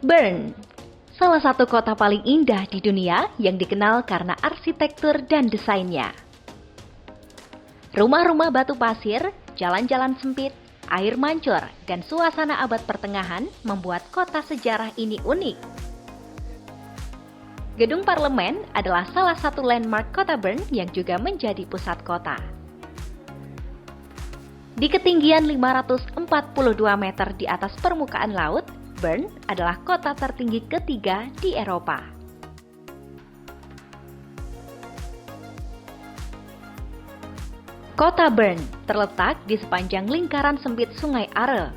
Bern, salah satu kota paling indah di dunia yang dikenal karena arsitektur dan desainnya. Rumah-rumah batu pasir, jalan-jalan sempit, air mancur, dan suasana abad pertengahan membuat kota sejarah ini unik. Gedung Parlemen adalah salah satu landmark kota Bern yang juga menjadi pusat kota. Di ketinggian 542 meter di atas permukaan laut, Bern adalah kota tertinggi ketiga di Eropa. Kota Bern terletak di sepanjang lingkaran sempit Sungai Are.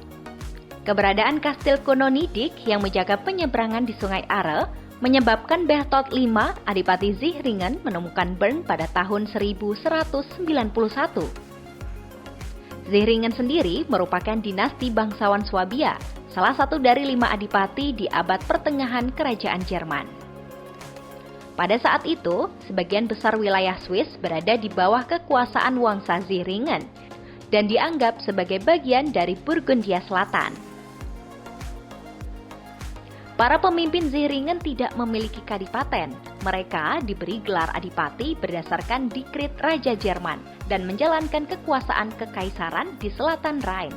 Keberadaan kastil kuno Nidik yang menjaga penyeberangan di Sungai Are menyebabkan Berthold V, Adipati Zihringen, menemukan Bern pada tahun 1191. Zihringen sendiri merupakan dinasti bangsawan Swabia, salah satu dari 5 adipati di abad pertengahan kerajaan Jerman. Pada saat itu, sebagian besar wilayah Swiss berada di bawah kekuasaan Wangsa Zihringen dan dianggap sebagai bagian dari Burgundia Selatan. Para pemimpin Zihringen tidak memiliki kadipaten. Mereka diberi gelar adipati berdasarkan dekret Raja Jerman dan menjalankan kekuasaan kekaisaran di selatan Rhine.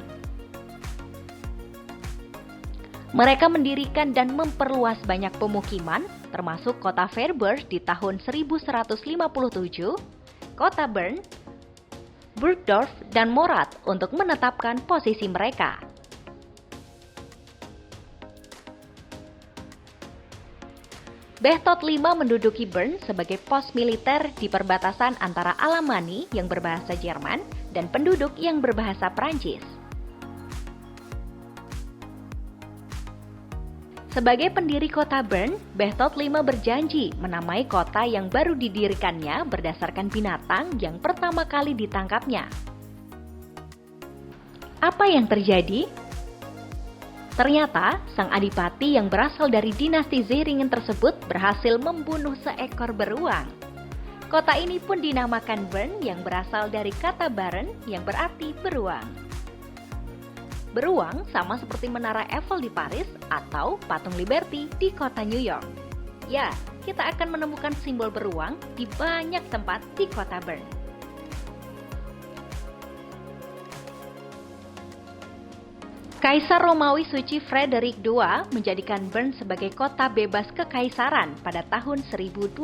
Mereka mendirikan dan memperluas banyak pemukiman, termasuk kota Freiburg di tahun 1157, kota Bern, Burgdorf, dan Morat untuk menetapkan posisi mereka. Berthold V menduduki Bern sebagai pos militer di perbatasan antara Alamani yang berbahasa Jerman dan penduduk yang berbahasa Prancis. Sebagai pendiri kota Bern, Berthold V berjanji menamai kota yang baru didirikannya berdasarkan binatang yang pertama kali ditangkapnya. Apa yang terjadi? Ternyata, sang adipati yang berasal dari dinasti Zihringen tersebut berhasil membunuh seekor beruang. Kota ini pun dinamakan Bern yang berasal dari kata Baren yang berarti beruang. Beruang sama seperti Menara Eiffel di Paris atau Patung Liberty di kota New York. Ya, kita akan menemukan simbol beruang di banyak tempat di kota Bern. Kaisar Romawi Suci Frederick II menjadikan Bern sebagai kota bebas kekaisaran pada tahun 1218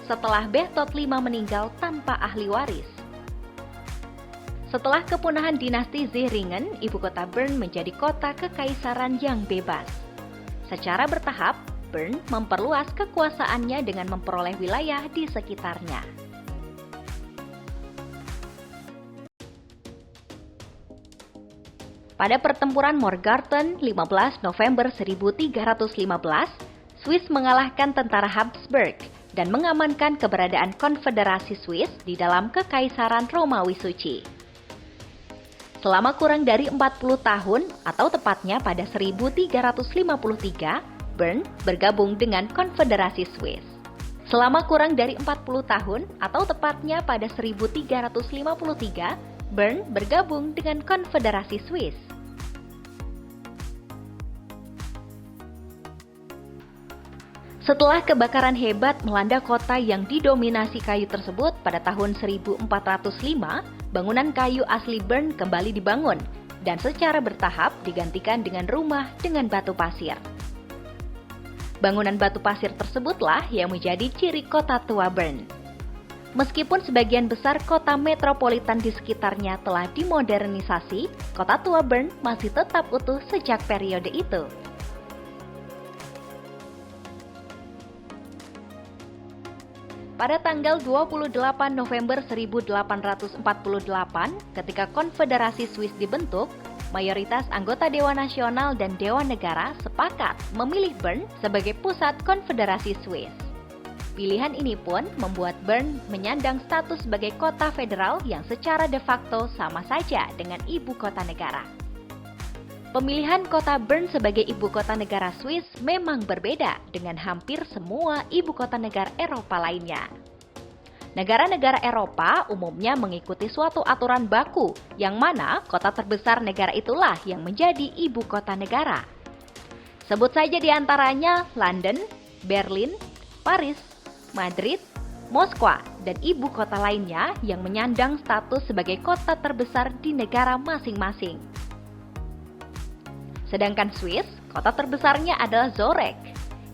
setelah Berthold V meninggal tanpa ahli waris. Setelah kepunahan dinasti Zihringen, ibu kota Bern menjadi kota kekaisaran yang bebas. Secara bertahap, Bern memperluas kekuasaannya dengan memperoleh wilayah di sekitarnya. Pada pertempuran Morgarten 15 November 1315, Swiss mengalahkan tentara Habsburg dan mengamankan keberadaan Konfederasi Swiss di dalam Kekaisaran Romawi Suci. Selama kurang dari 40 tahun, atau tepatnya pada 1353, Bern bergabung dengan Konfederasi Swiss. Selama kurang dari 40 tahun, atau tepatnya pada 1353, Bern bergabung dengan Konfederasi Swiss. Setelah kebakaran hebat melanda kota yang didominasi kayu tersebut pada tahun 1405, bangunan kayu asli Bern kembali dibangun dan secara bertahap digantikan dengan rumah dengan batu pasir. Bangunan batu pasir tersebutlah yang menjadi ciri kota tua Bern. Meskipun sebagian besar kota metropolitan di sekitarnya telah dimodernisasi, kota tua Bern masih tetap utuh sejak periode itu. Pada tanggal 28 November 1848, ketika Konfederasi Swiss dibentuk, mayoritas anggota Dewan Nasional dan Dewan Negara sepakat memilih Bern sebagai pusat Konfederasi Swiss. Pilihan ini pun membuat Bern menyandang status sebagai kota federal yang secara de facto sama saja dengan ibu kota negara. Pemilihan kota Bern sebagai ibu kota negara Swiss memang berbeda dengan hampir semua ibu kota negara Eropa lainnya. Negara-negara Eropa umumnya mengikuti suatu aturan baku, yang mana kota terbesar negara itulah yang menjadi ibu kota negara. Sebut saja di antaranya London, Berlin, Paris, Madrid, Moskwa, dan ibu kota lainnya yang menyandang status sebagai kota terbesar di negara masing-masing. Sedangkan Swiss, kota terbesarnya adalah Zurich,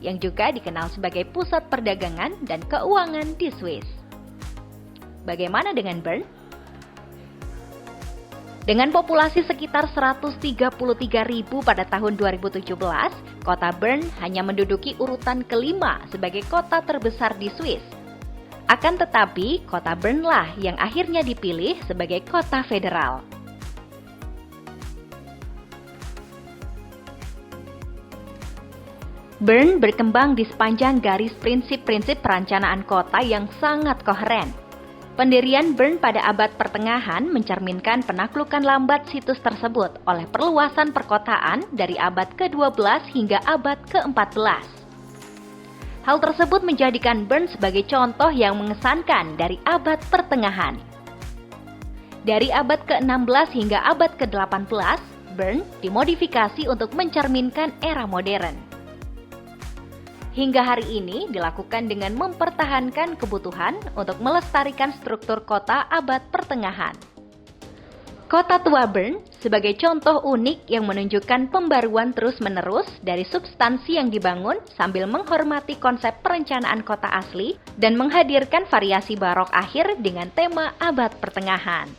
yang juga dikenal sebagai pusat perdagangan dan keuangan di Swiss. Bagaimana dengan Bern? Dengan populasi sekitar 133.000 pada tahun 2017, kota Bern hanya menduduki urutan kelima sebagai kota terbesar di Swiss. Akan tetapi, kota Bern lah yang akhirnya dipilih sebagai kota federal. Bern berkembang di sepanjang garis prinsip-prinsip perencanaan kota yang sangat koheren. Pendirian Bern pada abad pertengahan mencerminkan penaklukan lambat situs tersebut oleh perluasan perkotaan dari abad ke-12 hingga abad ke-14. Hal tersebut menjadikan Bern sebagai contoh yang mengesankan dari abad pertengahan. Dari abad ke-16 hingga abad ke-18, Bern dimodifikasi untuk mencerminkan era modern. Hingga hari ini dilakukan dengan mempertahankan kebutuhan untuk melestarikan struktur kota abad pertengahan. Kota tua Bern sebagai contoh unik yang menunjukkan pembaruan terus-menerus dari substansi yang dibangun sambil menghormati konsep perencanaan kota asli dan menghadirkan variasi barok akhir dengan tema abad pertengahan.